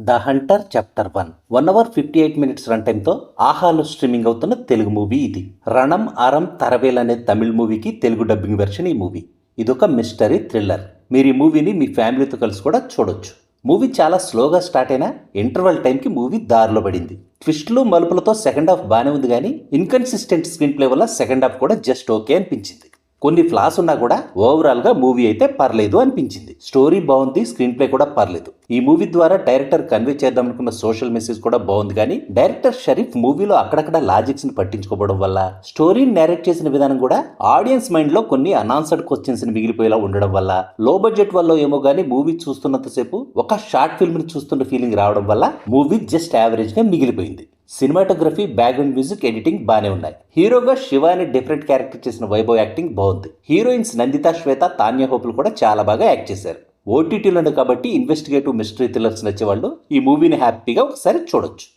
The hunter chapter 1 hour 58 run టైంతో ఆహాలో streaming అవుతున్న తెలుగు మూవీ ఇది. రణం అరం తరవేల్ అనే తమిళ్ మూవీకి తెలుగు డబ్బింగ్ వెర్షన్ ఈ మూవీ. ఇదొక మిస్టరీ థ్రిల్లర్. మీరు ఈ మూవీని మీ ఫ్యామిలీతో కలిసి కూడా చూడొచ్చు. మూవీ చాలా స్లోగా స్టార్ట్ అయినా ఇంటర్వల్ టైంకి మూవీ దారిలో పడింది. ట్విస్టులు మలుపులతో సెకండ్ హాఫ్ బాగానే ఉంది, కానీ ఇన్కన్సిస్టెంట్ స్క్రీన్ ప్లే వల్ల సెకండ్ హాఫ్ కూడా జస్ట్ ఓకే అనిపించింది. కొన్ని ఫ్లాస్ ఉన్నా కూడా ఓవరాల్గా మూవీ అయితే పర్లేదు అనిపించింది. స్టోరీ బాగుంది, స్క్రీన్ ప్లే కూడా పర్లేదు. ఈ మూవీ ద్వారా డైరెక్టర్ కన్వే చేద్దాం అనుకున్న సోషల్ మెసేజ్ కూడా బాగుంది, కానీ డైరెక్టర్ షరీఫ్ మూవీలో అక్కడక్కడ లాజిక్స్ ని పట్టించుకోవడం వల్ల స్టోరీని నేరేట్ చేసిన విధానం కూడా ఆడియన్స్ మైండ్ లో కొన్ని అనాన్సర్డ్ క్వశ్చన్స్ ని మిగిలిపోయేలా ఉండడం వల్ల, లో బడ్జెట్ వల్ల ఏమో గానీ మూవీ చూస్తున్నంతసేపు ఒక షార్ట్ ఫిల్మ్ ని చూస్తున్న ఫీలింగ్ రావడం వల్ల మూవీ జస్ట్ యావరేజ్ గా మిగిలిపోయింది. సినిమాటోగ్రఫీ, బ్యాక్గ్రౌండ్ మ్యూజిక్, ఎడిటింగ్ బానే ఉన్నాయి. హీరోగా శివ అనే డిఫరెంట్ క్యారెక్టర్ చేసిన వైభవ్ యాక్టింగ్ బాగుంది. హీరోయిన్స్ నందిత, శ్వేత, తాన్యా హోపులు కూడా చాలా బాగా యాక్ట్ చేశారు. ఓటీటీలో కాబట్టి ఇన్వెస్టిగేటివ్ మిస్టరీ థ్రిల్లర్స్ నచ్చేవాళ్ళు ఈ మూవీని హ్యాపీగా ఒకసారి చూడొచ్చు.